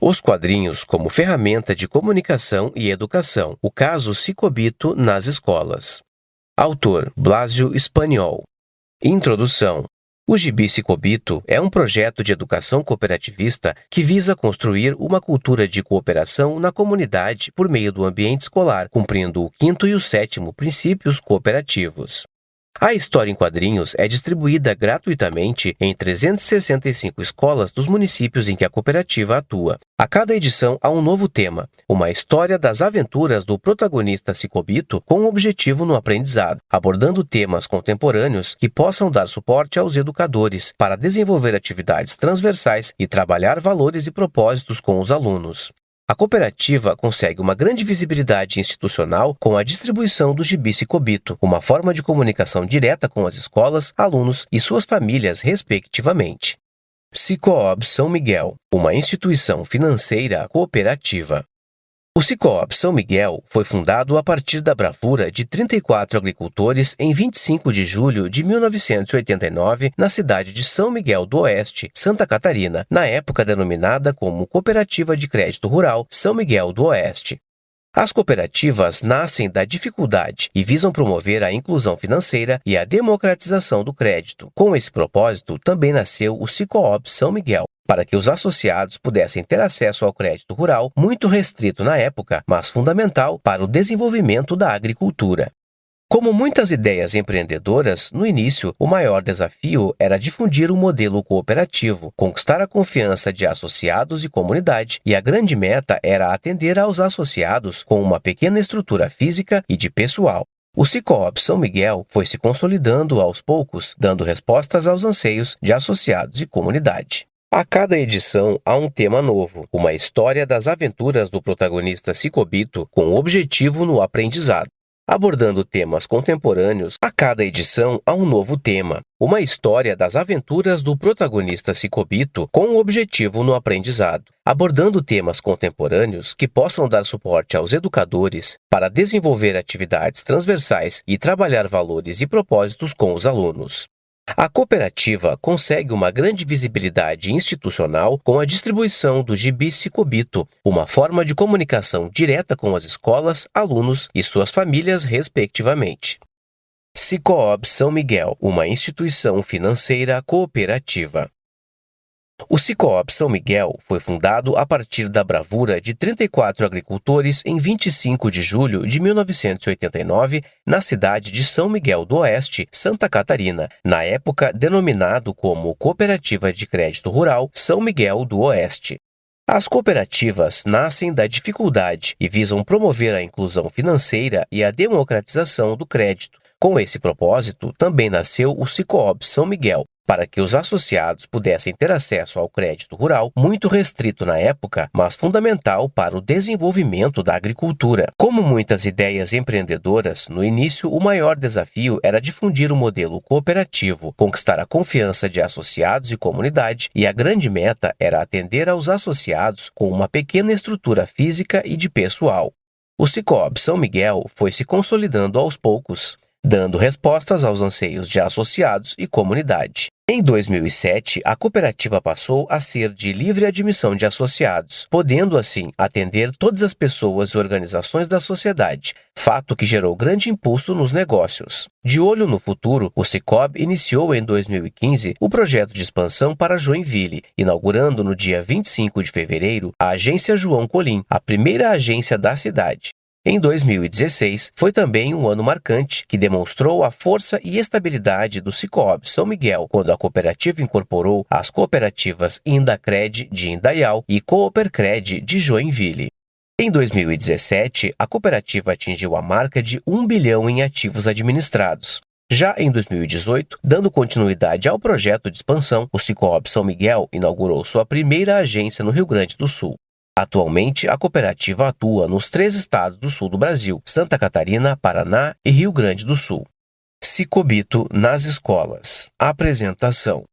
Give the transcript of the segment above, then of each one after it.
Os quadrinhos como ferramenta de comunicação e educação. O caso Cicobito nas escolas. Autor Blásio Spaniol. Introdução. O Gibi Cicobito é um projeto de educação cooperativista que visa construir uma cultura de cooperação na comunidade por meio do ambiente escolar, cumprindo o 5º e o 7º princípios cooperativos. A história em quadrinhos é distribuída gratuitamente em 365 escolas dos municípios em que a cooperativa atua. A cada edição há um novo tema, uma história das aventuras do protagonista Cicobito com um objetivo no aprendizado, abordando temas contemporâneos que possam dar suporte aos educadores para desenvolver atividades transversais e trabalhar valores e propósitos com os alunos. A cooperativa consegue uma grande visibilidade institucional com a distribuição do Gibi Cicobito, uma forma de comunicação direta com as escolas, alunos e suas famílias, respectivamente. Cicobi São Miguel, uma instituição financeira cooperativa. O Cicobi São Miguel foi fundado a partir da bravura de 34 agricultores em 25 de julho de 1989 na cidade de São Miguel do Oeste, Santa Catarina, na época denominada como Cooperativa de Crédito Rural São Miguel do Oeste. As cooperativas nascem da dificuldade e visam promover a inclusão financeira e a democratização do crédito. Com esse propósito, também nasceu o Cicobi São Miguel, para que os associados pudessem ter acesso ao crédito rural, muito restrito na época, mas fundamental para o desenvolvimento da agricultura. Como muitas ideias empreendedoras, no início, o maior desafio era difundir o modelo cooperativo, conquistar a confiança de associados e comunidade, e a grande meta era atender aos associados com uma pequena estrutura física e de pessoal. O Cicobi São Miguel foi se consolidando aos poucos, dando respostas aos anseios de associados e comunidade. A cada edição há um tema novo, uma história das aventuras do protagonista Cicobito com objetivo no aprendizado. Abordando temas contemporâneos, a cada edição há um novo tema, uma história das aventuras do protagonista Cicobito com objetivo no aprendizado. Abordando temas contemporâneos que possam dar suporte aos educadores para desenvolver atividades transversais e trabalhar valores e propósitos com os alunos. A cooperativa consegue uma grande visibilidade institucional com a distribuição do Gibi Cicobito, uma forma de comunicação direta com as escolas, alunos e suas famílias, respectivamente. Cicobi São Miguel, uma instituição financeira cooperativa. O Cicobi São Miguel foi fundado a partir da bravura de 34 agricultores em 25 de julho de 1989, na cidade de São Miguel do Oeste, Santa Catarina, na época denominado como Cooperativa de Crédito Rural São Miguel do Oeste. As cooperativas nascem da dificuldade e visam promover a inclusão financeira e a democratização do crédito. Com esse propósito, também nasceu o Cicobi São Miguel, para que os associados pudessem ter acesso ao crédito rural, muito restrito na época, mas fundamental para o desenvolvimento da agricultura. Como muitas ideias empreendedoras, no início o maior desafio era difundir o modelo cooperativo, conquistar a confiança de associados e comunidade, e a grande meta era atender aos associados com uma pequena estrutura física e de pessoal. O Cicobi São Miguel foi se consolidando aos poucos, dando respostas aos anseios de associados e comunidade. Em 2007, a cooperativa passou a ser de livre admissão de associados, podendo assim atender todas as pessoas e organizações da sociedade, fato que gerou grande impulso nos negócios. De olho no futuro, o Cicobi iniciou em 2015 o projeto de expansão para Joinville, inaugurando no dia 25 de fevereiro a Agência João Colim, a primeira agência da cidade. Em 2016, foi também um ano marcante que demonstrou a força e estabilidade do Cicobi São Miguel, quando a cooperativa incorporou as cooperativas Indacred de Indaial e Coopercred de Joinville. Em 2017, a cooperativa atingiu a marca de 1 bilhão em ativos administrados. Já em 2018, dando continuidade ao projeto de expansão, o Cicobi São Miguel inaugurou sua primeira agência no Rio Grande do Sul. Atualmente, a cooperativa atua nos 3 estados do sul do Brasil: Santa Catarina, Paraná e Rio Grande do Sul. Cicobito nas escolas. Apresentação.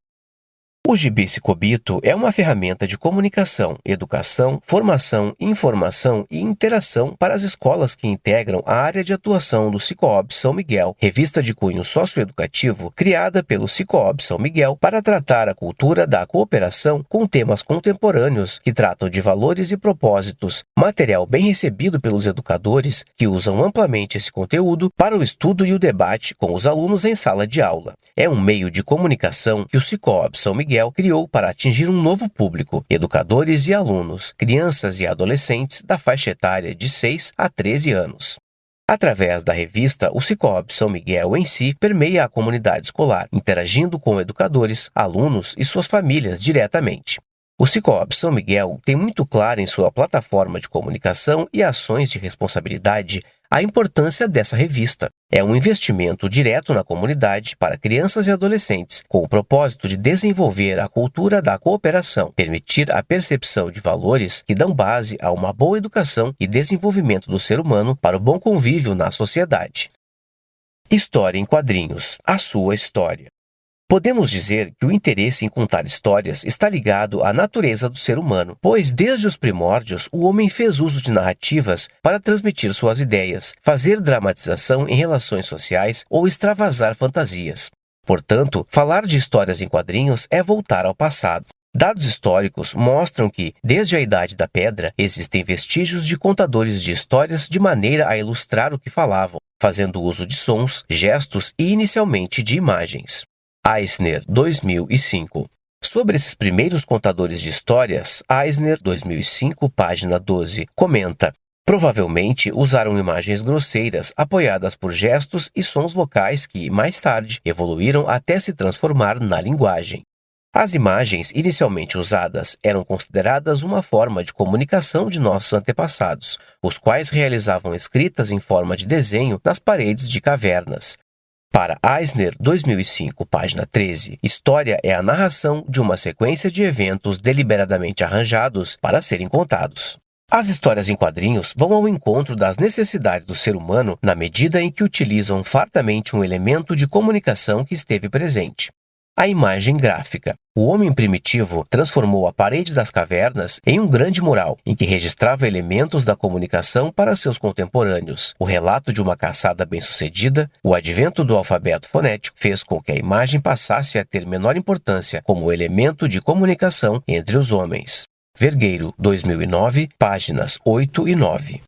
O Gibi Psicobito é uma ferramenta de comunicação, educação, formação, informação e interação para as escolas que integram a área de atuação do Sicob São Miguel, revista de cunho socioeducativo criada pelo Sicob São Miguel para tratar a cultura da cooperação com temas contemporâneos que tratam de valores e propósitos, material bem recebido pelos educadores que usam amplamente esse conteúdo para o estudo e o debate com os alunos em sala de aula. É um meio de comunicação que o Sicob São Miguel criou para atingir um novo público, educadores e alunos, crianças e adolescentes da faixa etária de 6 a 13 anos. Através da revista, o Sicob São Miguel em si permeia a comunidade escolar, interagindo com educadores, alunos e suas famílias diretamente. O Sicob São Miguel tem muito claro em sua plataforma de comunicação e ações de responsabilidade a importância dessa revista. É um investimento direto na comunidade para crianças e adolescentes, com o propósito de desenvolver a cultura da cooperação, permitir a percepção de valores que dão base a uma boa educação e desenvolvimento do ser humano para o bom convívio na sociedade. História em quadrinhos. A sua história. Podemos dizer que o interesse em contar histórias está ligado à natureza do ser humano, pois desde os primórdios o homem fez uso de narrativas para transmitir suas ideias, fazer dramatização em relações sociais ou extravasar fantasias. Portanto, falar de histórias em quadrinhos é voltar ao passado. Dados históricos mostram que, desde a Idade da Pedra, existem vestígios de contadores de histórias de maneira a ilustrar o que falavam, fazendo uso de sons, gestos e, inicialmente, de imagens. Eisner, 2005. Sobre esses primeiros contadores de histórias, Eisner, 2005, página 12, comenta: provavelmente usaram imagens grosseiras apoiadas por gestos e sons vocais que, mais tarde, evoluíram até se transformar na linguagem. As imagens inicialmente usadas eram consideradas uma forma de comunicação de nossos antepassados, os quais realizavam escritas em forma de desenho nas paredes de cavernas. Para Eisner, 2005, página 13, história é a narração de uma sequência de eventos deliberadamente arranjados para serem contados. As histórias em quadrinhos vão ao encontro das necessidades do ser humano na medida em que utilizam fartamente um elemento de comunicação que esteve presente: a imagem gráfica. O homem primitivo transformou a parede das cavernas em um grande mural, em que registrava elementos da comunicação para seus contemporâneos. O relato de uma caçada bem-sucedida, o advento do alfabeto fonético, fez com que a imagem passasse a ter menor importância como elemento de comunicação entre os homens. Vergueiro, 2009, páginas 8 e 9.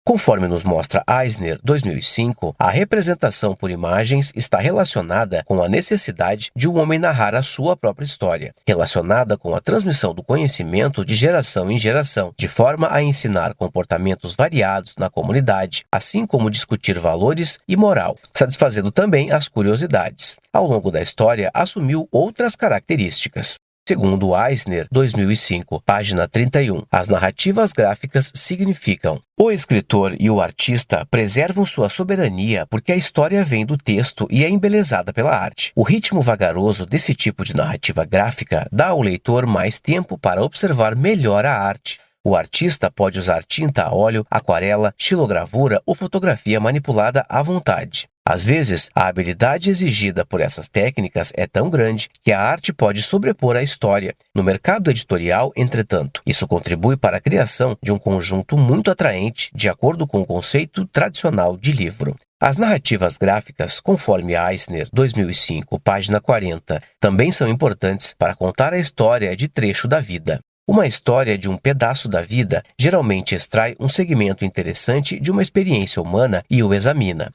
Conforme nos mostra Eisner, 2005, a representação por imagens está relacionada com a necessidade de um homem narrar a sua própria história, relacionada com a transmissão do conhecimento de geração em geração, de forma a ensinar comportamentos variados na comunidade, assim como discutir valores e moral, satisfazendo também as curiosidades. Ao longo da história, assumiu outras características. Segundo Eisner, 2005, página 31, as narrativas gráficas significam: o escritor e o artista preservam sua soberania porque a história vem do texto e é embelezada pela arte. O ritmo vagaroso desse tipo de narrativa gráfica dá ao leitor mais tempo para observar melhor a arte. O artista pode usar tinta a óleo, aquarela, xilogravura ou fotografia manipulada à vontade. Às vezes, a habilidade exigida por essas técnicas é tão grande que a arte pode sobrepor a história. No mercado editorial, entretanto, isso contribui para a criação de um conjunto muito atraente, de acordo com o conceito tradicional de livro. As narrativas gráficas, conforme Eisner, 2005, página 40, também são importantes para contar a história de trecho da vida. Uma história de um pedaço da vida geralmente extrai um segmento interessante de uma experiência humana e o examina.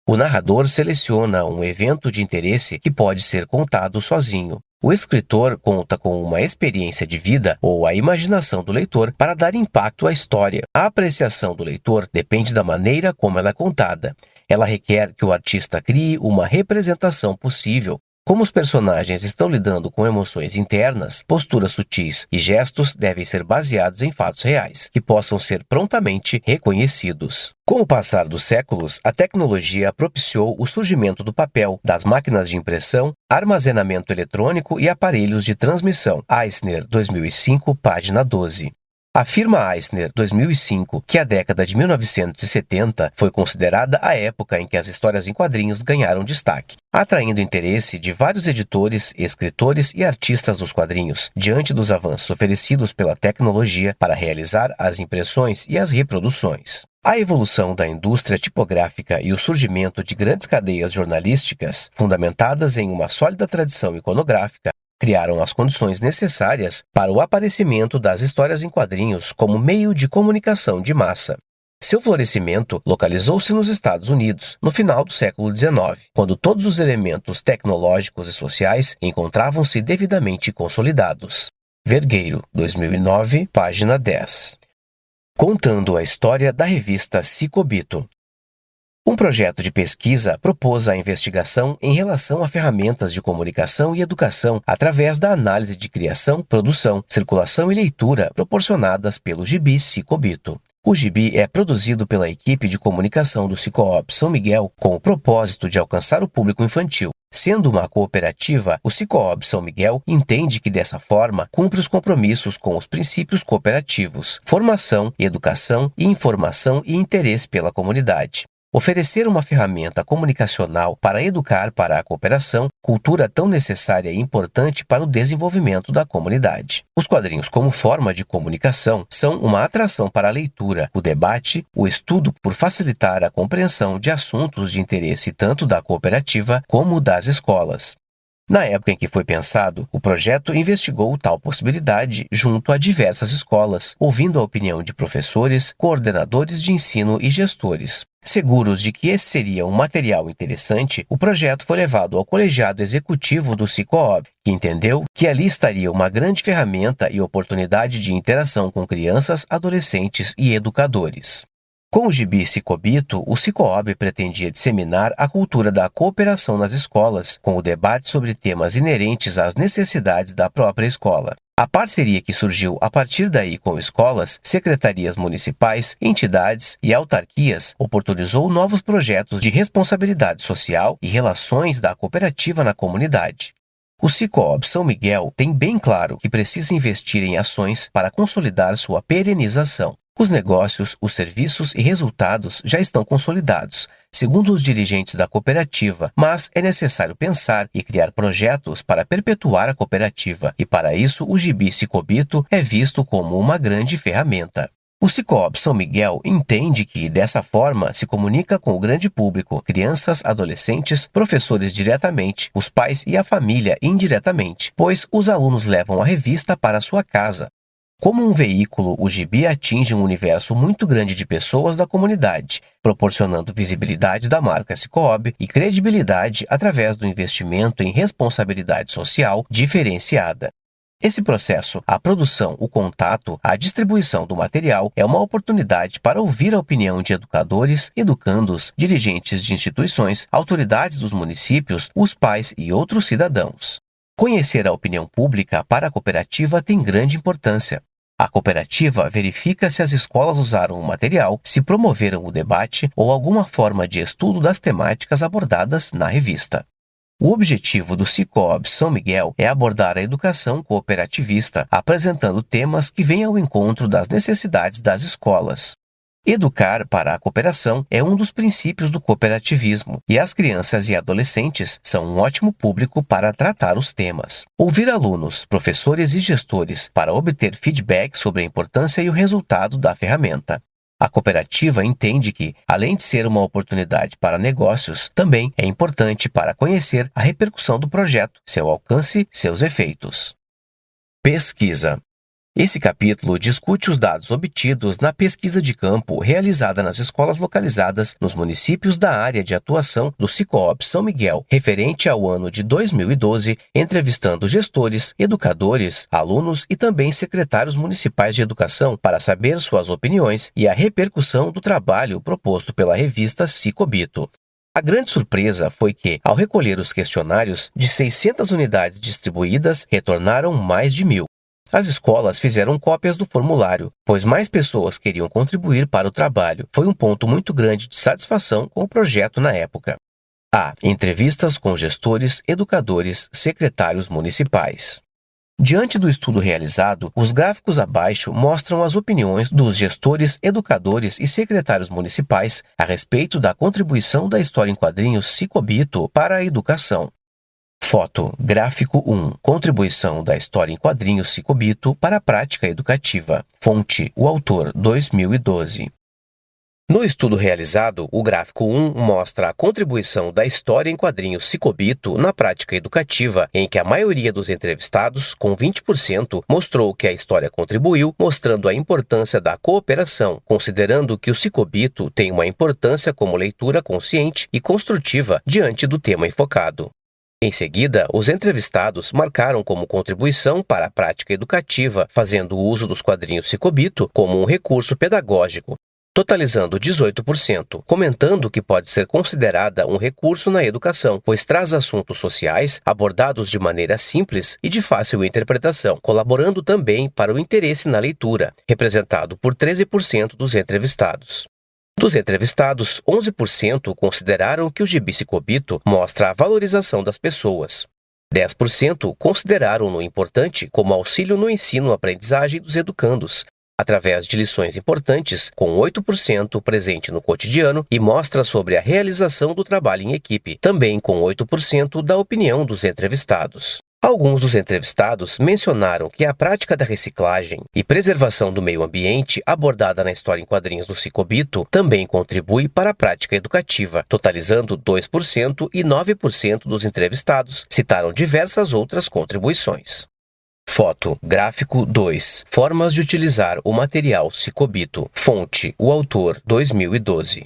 O narrador seleciona um evento de interesse que pode ser contado sozinho. O escritor conta com uma experiência de vida ou a imaginação do leitor para dar impacto à história. A apreciação do leitor depende da maneira como ela é contada. Ela requer que o artista crie uma representação possível. Como os personagens estão lidando com emoções internas, posturas sutis e gestos devem ser baseados em fatos reais, que possam ser prontamente reconhecidos. Com o passar dos séculos, a tecnologia propiciou o surgimento do papel, das máquinas de impressão, armazenamento eletrônico e aparelhos de transmissão. Eisner, 2005, página 12. Afirma Eisner, 2005, que a década de 1970 foi considerada a época em que as histórias em quadrinhos ganharam destaque, atraindo interesse de vários editores, escritores e artistas dos quadrinhos, diante dos avanços oferecidos pela tecnologia para realizar as impressões e as reproduções. A evolução da indústria tipográfica e o surgimento de grandes cadeias jornalísticas, fundamentadas em uma sólida tradição iconográfica, criaram as condições necessárias para o aparecimento das histórias em quadrinhos como meio de comunicação de massa. Seu florescimento localizou-se nos Estados Unidos, no final do século XIX, quando todos os elementos tecnológicos e sociais encontravam-se devidamente consolidados. Vergueiro, 2009, página 10. Contando a história da revista Cicobito. Um projeto de pesquisa propôs a investigação em relação a ferramentas de comunicação e educação através da análise de criação, produção, circulação e leitura proporcionadas pelo gibi Cicobito. O gibi é produzido pela equipe de comunicação do Cicobi São Miguel com o propósito de alcançar o público infantil. Sendo uma cooperativa, o Cicobi São Miguel entende que dessa forma cumpre os compromissos com os princípios cooperativos, formação, educação e informação e interesse pela comunidade. Oferecer uma ferramenta comunicacional para educar para a cooperação, cultura tão necessária e importante para o desenvolvimento da comunidade. Os quadrinhos como forma de comunicação são uma atração para a leitura, o debate, o estudo por facilitar a compreensão de assuntos de interesse tanto da cooperativa como das escolas. Na época em que foi pensado, o projeto investigou tal possibilidade junto a diversas escolas, ouvindo a opinião de professores, coordenadores de ensino e gestores. Seguros de que esse seria um material interessante, o projeto foi levado ao colegiado executivo do Cicobi, que entendeu que ali estaria uma grande ferramenta e oportunidade de interação com crianças, adolescentes e educadores. Com o gibi Cicobito, o Cicobi pretendia disseminar a cultura da cooperação nas escolas, com o debate sobre temas inerentes às necessidades da própria escola. A parceria que surgiu a partir daí com escolas, secretarias municipais, entidades e autarquias oportunizou novos projetos de responsabilidade social e relações da cooperativa na comunidade. O Cicobi São Miguel tem bem claro que precisa investir em ações para consolidar sua perenização. Os negócios, os serviços e resultados já estão consolidados, segundo os dirigentes da cooperativa, mas é necessário pensar e criar projetos para perpetuar a cooperativa, e para isso o gibi Cicobito é visto como uma grande ferramenta. O Cicobi São Miguel entende que, dessa forma, se comunica com o grande público, crianças, adolescentes, professores diretamente, os pais e a família indiretamente, pois os alunos levam a revista para sua casa. Como um veículo, o gibi atinge um universo muito grande de pessoas da comunidade, proporcionando visibilidade da marca Cicobi e credibilidade através do investimento em responsabilidade social diferenciada. Esse processo, a produção, o contato, a distribuição do material é uma oportunidade para ouvir a opinião de educadores, educandos, dirigentes de instituições, autoridades dos municípios, os pais e outros cidadãos. Conhecer a opinião pública para a cooperativa tem grande importância. A cooperativa verifica se as escolas usaram o material, se promoveram o debate ou alguma forma de estudo das temáticas abordadas na revista. O objetivo do Cicobi São Miguel é abordar a educação cooperativista, apresentando temas que vêm ao encontro das necessidades das escolas. Educar para a cooperação é um dos princípios do cooperativismo, e as crianças e adolescentes são um ótimo público para tratar os temas. Ouvir alunos, professores e gestores para obter feedback sobre a importância e o resultado da ferramenta. A cooperativa entende que, além de ser uma oportunidade para negócios, também é importante para conhecer a repercussão do projeto, seu alcance, seus efeitos. Pesquisa. Esse capítulo discute os dados obtidos na pesquisa de campo realizada nas escolas localizadas nos municípios da área de atuação do Cicobi São Miguel, referente ao ano de 2012, entrevistando gestores, educadores, alunos e também secretários municipais de educação para saber suas opiniões e a repercussão do trabalho proposto pela revista Cicobito. A grande surpresa foi que, ao recolher os questionários, de 600 unidades distribuídas, retornaram mais de 1.000. As escolas fizeram cópias do formulário, pois mais pessoas queriam contribuir para o trabalho. Foi um ponto muito grande de satisfação com o projeto na época. A. Entrevistas com gestores, educadores, secretários municipais. Diante do estudo realizado, os gráficos abaixo mostram as opiniões dos gestores, educadores e secretários municipais a respeito da contribuição da história em quadrinhos Cicobito para a educação. Foto, gráfico 1. Contribuição da história em quadrinhos Cicobito para a prática educativa. Fonte, o autor, 2012. No estudo realizado, o gráfico 1 mostra a contribuição da história em quadrinhos Cicobito na prática educativa, em que a maioria dos entrevistados, com 20%, mostrou que a história contribuiu, mostrando a importância da cooperação, considerando que o Cicobito tem uma importância como leitura consciente e construtiva diante do tema enfocado. Em seguida, os entrevistados marcaram como contribuição para a prática educativa, fazendo uso dos quadrinhos Cicobito como um recurso pedagógico, totalizando 18%, comentando que pode ser considerada um recurso na educação, pois traz assuntos sociais abordados de maneira simples e de fácil interpretação, colaborando também para o interesse na leitura, representado por 13% dos entrevistados. Dos entrevistados, 11% consideraram que o gibi Cicobito mostra a valorização das pessoas. 10% consideraram-no importante como auxílio no ensino-aprendizagem dos educandos, através de lições importantes, com 8% presente no cotidiano e mostra sobre a realização do trabalho em equipe, também com 8% da opinião dos entrevistados. Alguns dos entrevistados mencionaram que a prática da reciclagem e preservação do meio ambiente abordada na história em quadrinhos do Cicobito também contribui para a prática educativa, totalizando 2% e 9% dos entrevistados citaram diversas outras contribuições. Foto, gráfico 2. Formas de utilizar o material Cicobito. Fonte, o autor, 2012.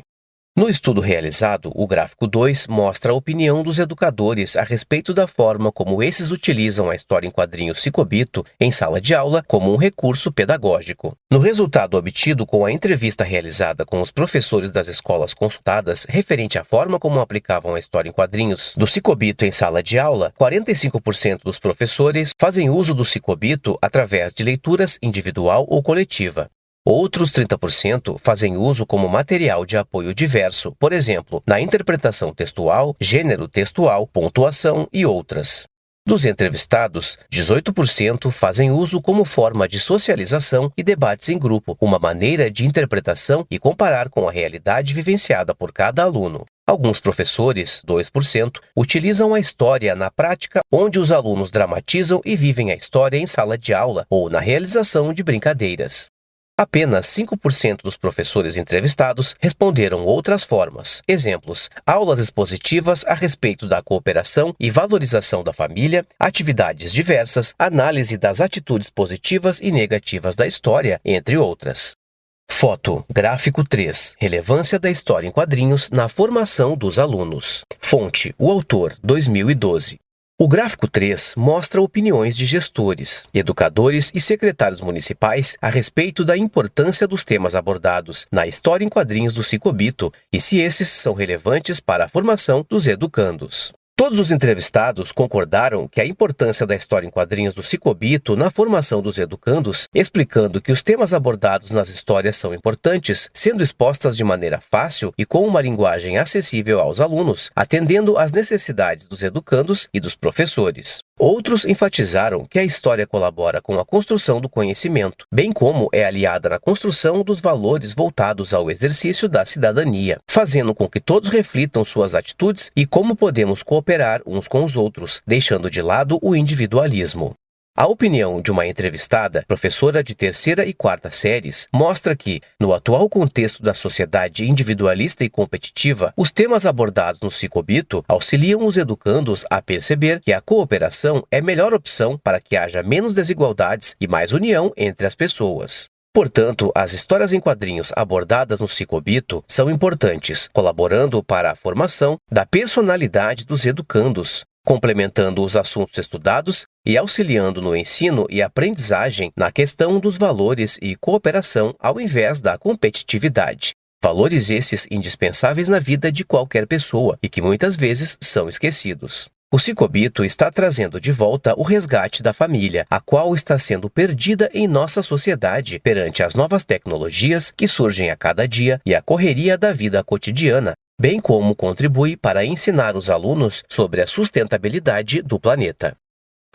No estudo realizado, o gráfico 2 mostra a opinião dos educadores a respeito da forma como esses utilizam a história em quadrinhos Cicobito em sala de aula como um recurso pedagógico. No resultado obtido com a entrevista realizada com os professores das escolas consultadas referente à forma como aplicavam a história em quadrinhos do Cicobito em sala de aula, 45% dos professores fazem uso do Cicobito através de leituras individual ou coletiva. Outros 30% fazem uso como material de apoio diverso, por exemplo, na interpretação textual, gênero textual, pontuação e outras. Dos entrevistados, 18% fazem uso como forma de socialização e debates em grupo, uma maneira de interpretação e comparar com a realidade vivenciada por cada aluno. Alguns professores, 2%, utilizam a história na prática, onde os alunos dramatizam e vivem a história em sala de aula ou na realização de brincadeiras. Apenas 5% dos professores entrevistados responderam outras formas. Exemplos: aulas expositivas a respeito da cooperação e valorização da família, atividades diversas, análise das atitudes positivas e negativas da história, entre outras. Foto, gráfico 3. Relevância da história em quadrinhos na formação dos alunos. Fonte, o autor, 2012. O gráfico 3 mostra opiniões de gestores, educadores e secretários municipais a respeito da importância dos temas abordados na história em quadrinhos do Cicobito e se esses são relevantes para a formação dos educandos. Todos os entrevistados concordaram que a importância da história em quadrinhos do Cicobito na formação dos educandos, explicando que os temas abordados nas histórias são importantes, sendo expostas de maneira fácil e com uma linguagem acessível aos alunos, atendendo às necessidades dos educandos e dos professores. Outros enfatizaram que a história colabora com a construção do conhecimento, bem como é aliada na construção dos valores voltados ao exercício da cidadania, fazendo com que todos reflitam suas atitudes e como podemos cooperar uns com os outros, deixando de lado o individualismo. A opinião de uma entrevistada, professora de 3ª e 4ª séries, mostra que, no atual contexto da sociedade individualista e competitiva, os temas abordados no Cicobito auxiliam os educandos a perceber que a cooperação é a melhor opção para que haja menos desigualdades e mais união entre as pessoas. Portanto, as histórias em quadrinhos abordadas no Cicobito são importantes, colaborando para a formação da personalidade dos educandos, complementando os assuntos estudados e auxiliando no ensino e aprendizagem na questão dos valores e cooperação ao invés da competitividade. Valores esses indispensáveis na vida de qualquer pessoa e que muitas vezes são esquecidos. O Cicobito está trazendo de volta o resgate da família, a qual está sendo perdida em nossa sociedade perante as novas tecnologias que surgem a cada dia e a correria da vida cotidiana, bem como contribui para ensinar os alunos sobre a sustentabilidade do planeta.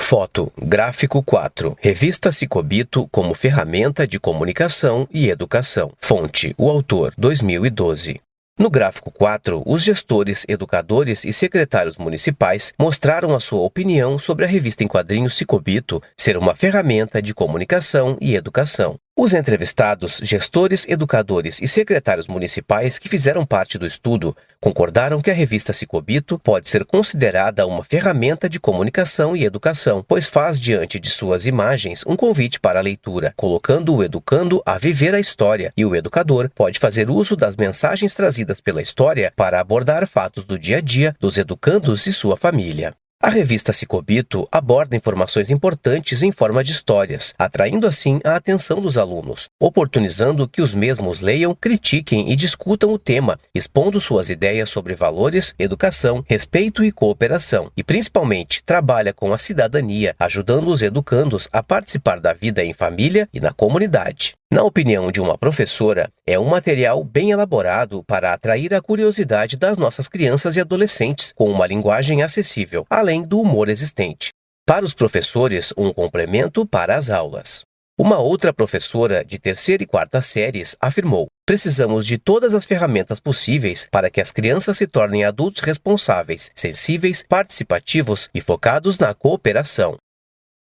Foto, gráfico 4. Revista Cicobito como ferramenta de comunicação e educação. Fonte, o autor, 2012. No gráfico 4, os gestores, educadores e secretários municipais mostraram a sua opinião sobre a revista em quadrinhos Cicobito ser uma ferramenta de comunicação e educação. Os entrevistados, gestores, educadores e secretários municipais que fizeram parte do estudo concordaram que a revista Cicobito pode ser considerada uma ferramenta de comunicação e educação, pois faz diante de suas imagens um convite para a leitura, colocando o educando a viver a história, e o educador pode fazer uso das mensagens trazidas pela história para abordar fatos do dia a dia dos educandos e sua família. A revista Cicobito aborda informações importantes em forma de histórias, atraindo assim a atenção dos alunos, oportunizando que os mesmos leiam, critiquem e discutam o tema, expondo suas ideias sobre valores, educação, respeito e cooperação, e principalmente trabalha com a cidadania, ajudando os educandos a participar da vida em família e na comunidade. Na opinião de uma professora, é um material bem elaborado para atrair a curiosidade das nossas crianças e adolescentes, com uma linguagem acessível, além do humor existente. Para os professores, um complemento para as aulas. Uma outra professora de 3ª e 4ª séries afirmou: precisamos de todas as ferramentas possíveis para que as crianças se tornem adultos responsáveis, sensíveis, participativos e focados na cooperação.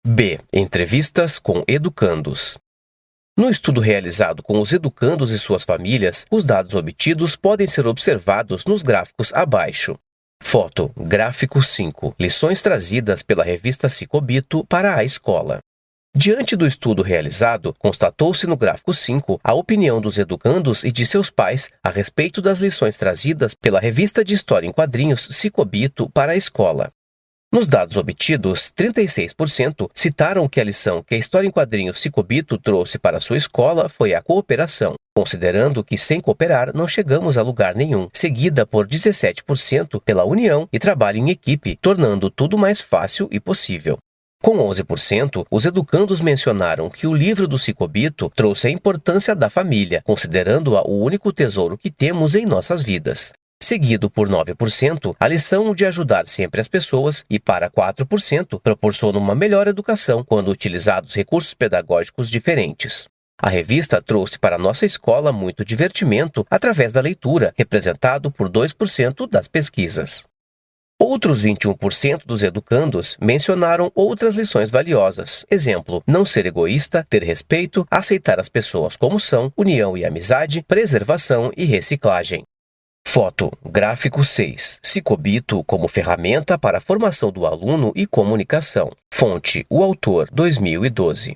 B. Entrevistas com educandos. No estudo realizado com os educandos e suas famílias, os dados obtidos podem ser observados nos gráficos abaixo. Foto, gráfico 5. Lições trazidas pela revista Cicobito para a escola. Diante do estudo realizado, constatou-se no gráfico 5 a opinião dos educandos e de seus pais a respeito das lições trazidas pela revista de história em quadrinhos Cicobito para a escola. Nos dados obtidos, 36% citaram que a lição que a história em quadrinhos Cicobito trouxe para sua escola foi a cooperação, considerando que sem cooperar não chegamos a lugar nenhum, seguida por 17% pela união e trabalho em equipe, tornando tudo mais fácil e possível. Com 11%, os educandos mencionaram que o livro do Cicobito trouxe a importância da família, considerando-a o único tesouro que temos em nossas vidas. Seguido por 9%, a lição de ajudar sempre as pessoas, e para 4% proporciona uma melhor educação quando utilizados recursos pedagógicos diferentes. A revista trouxe para nossa escola muito divertimento através da leitura, representado por 2% das pesquisas. Outros 21% dos educandos mencionaram outras lições valiosas. Exemplo, não ser egoísta, ter respeito, aceitar as pessoas como são, união e amizade, preservação e reciclagem. Foto, gráfico 6. Cicobito como ferramenta para a formação do aluno e comunicação. Fonte, o autor, 2012.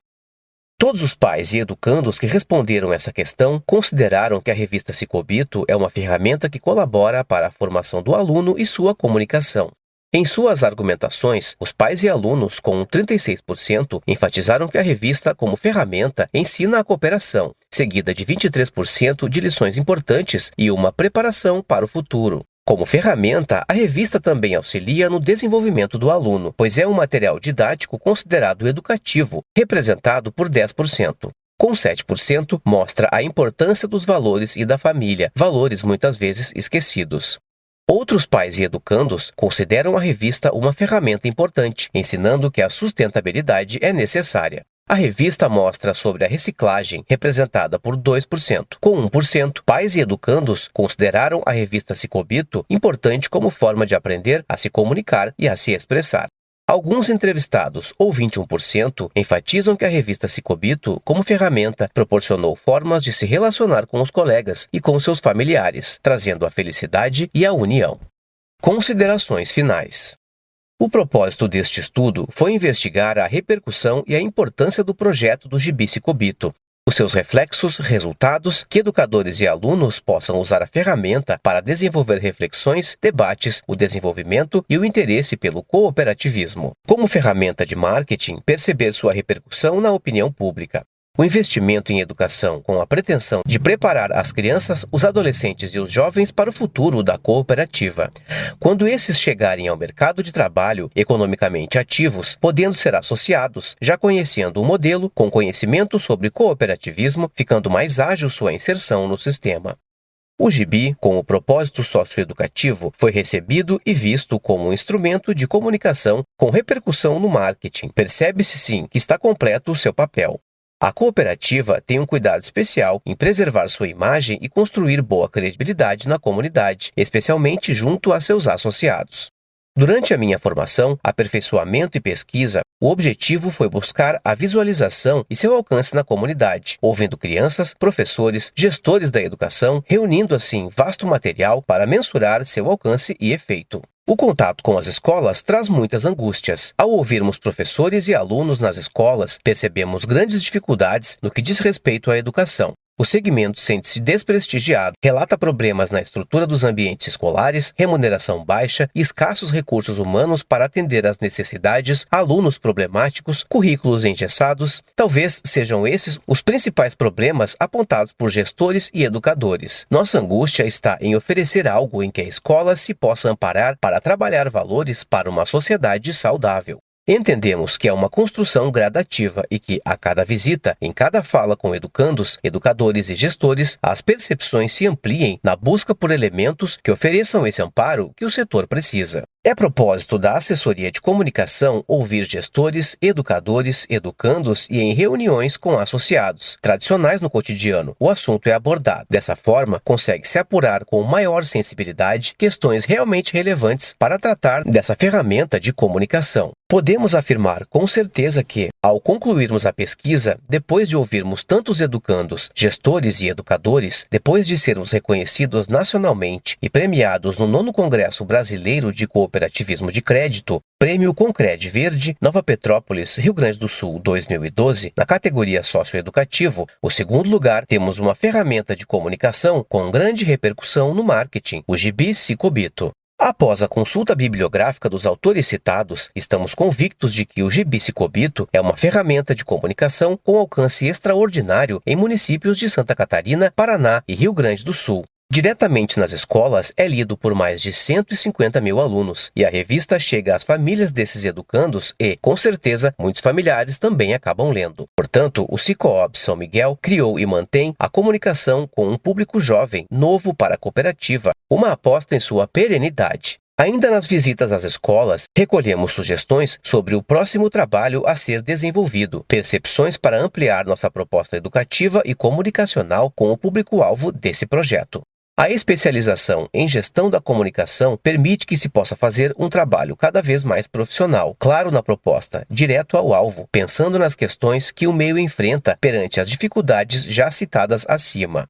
Todos os pais e educandos que responderam essa questão consideraram que a revista Cicobito é uma ferramenta que colabora para a formação do aluno e sua comunicação. Em suas argumentações, os pais e alunos, com 36%, enfatizaram que a revista, como ferramenta, ensina a cooperação, seguida de 23% de lições importantes e uma preparação para o futuro. Como ferramenta, a revista também auxilia no desenvolvimento do aluno, pois é um material didático considerado educativo, representado por 10%. Com 7%, mostra a importância dos valores e da família, valores muitas vezes esquecidos. Outros pais e educandos consideram a revista uma ferramenta importante, ensinando que a sustentabilidade é necessária. A revista mostra sobre a reciclagem, representada por 2%. Com 1%, pais e educandos consideraram a revista Cicobito importante como forma de aprender a se comunicar e a se expressar. Alguns entrevistados, ou 21%, enfatizam que a revista Cicobito, como ferramenta, proporcionou formas de se relacionar com os colegas e com seus familiares, trazendo a felicidade e a união. Considerações finais. O propósito deste estudo foi investigar a repercussão e a importância do projeto do Gibi Cicobito, os seus reflexos, resultados, que educadores e alunos possam usar a ferramenta para desenvolver reflexões, debates, o desenvolvimento e o interesse pelo cooperativismo. Como ferramenta de marketing, perceber sua repercussão na opinião pública. O investimento em educação com a pretensão de preparar as crianças, os adolescentes e os jovens para o futuro da cooperativa. Quando esses chegarem ao mercado de trabalho economicamente ativos, podendo ser associados, já conhecendo o modelo, com conhecimento sobre cooperativismo, ficando mais ágil sua inserção no sistema. O gibi, com o propósito socioeducativo, foi recebido e visto como um instrumento de comunicação com repercussão no marketing. Percebe-se sim que está completo o seu papel. A cooperativa tem um cuidado especial em preservar sua imagem e construir boa credibilidade na comunidade, especialmente junto a seus associados. Durante a minha formação, aperfeiçoamento e pesquisa, o objetivo foi buscar a visualização e seu alcance na comunidade, ouvindo crianças, professores, gestores da educação, reunindo assim vasto material para mensurar seu alcance e efeito. O contato com as escolas traz muitas angústias. Ao ouvirmos professores e alunos nas escolas, percebemos grandes dificuldades no que diz respeito à educação. O segmento sente-se desprestigiado, relata problemas na estrutura dos ambientes escolares, remuneração baixa e escassos recursos humanos para atender às necessidades, alunos problemáticos, currículos engessados. Talvez sejam esses os principais problemas apontados por gestores e educadores. Nossa angústia está em oferecer algo em que a escola se possa amparar para trabalhar valores para uma sociedade saudável. Entendemos que é uma construção gradativa e que, a cada visita, em cada fala com educandos, educadores e gestores, as percepções se ampliem na busca por elementos que ofereçam esse amparo que o setor precisa. É propósito da assessoria de comunicação ouvir gestores, educadores, educandos e em reuniões com associados. Tradicionais no cotidiano, o assunto é abordado. Dessa forma, consegue-se apurar com maior sensibilidade questões realmente relevantes para tratar dessa ferramenta de comunicação. Podemos afirmar com certeza que, ao concluirmos a pesquisa, depois de ouvirmos tantos educandos, gestores e educadores, depois de sermos reconhecidos nacionalmente e premiados no 9º Congresso Brasileiro de Cooperativismo de Crédito, Prêmio Concred Verde, Nova Petrópolis, Rio Grande do Sul 2012, na categoria socioeducativo, o segundo lugar, temos uma ferramenta de comunicação com grande repercussão no marketing, o gibi Cicobito. Após a consulta bibliográfica dos autores citados, estamos convictos de que o gibi Cicobito é uma ferramenta de comunicação com alcance extraordinário em municípios de Santa Catarina, Paraná e Rio Grande do Sul. Diretamente nas escolas, é lido por mais de 150 mil alunos, e a revista chega às famílias desses educandos e, com certeza, muitos familiares também acabam lendo. Portanto, o Cicobi São Miguel criou e mantém a comunicação com um público jovem, novo para a cooperativa, uma aposta em sua perenidade. Ainda nas visitas às escolas, recolhemos sugestões sobre o próximo trabalho a ser desenvolvido, percepções para ampliar nossa proposta educativa e comunicacional com o público-alvo desse projeto. A especialização em gestão da comunicação permite que se possa fazer um trabalho cada vez mais profissional, claro na proposta, direto ao alvo, pensando nas questões que o meio enfrenta perante as dificuldades já citadas acima.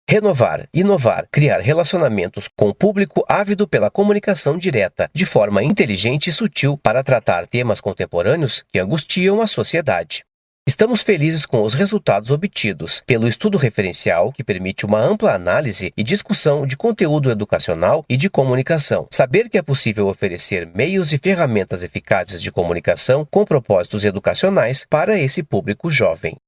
Renovar, inovar, criar relacionamentos com o público ávido pela comunicação direta, de forma inteligente e sutil para tratar temas contemporâneos que angustiam a sociedade. Estamos felizes com os resultados obtidos pelo estudo referencial que permite uma ampla análise e discussão de conteúdo educacional e de comunicação. Saber que é possível oferecer meios e ferramentas eficazes de comunicação com propósitos educacionais para esse público jovem.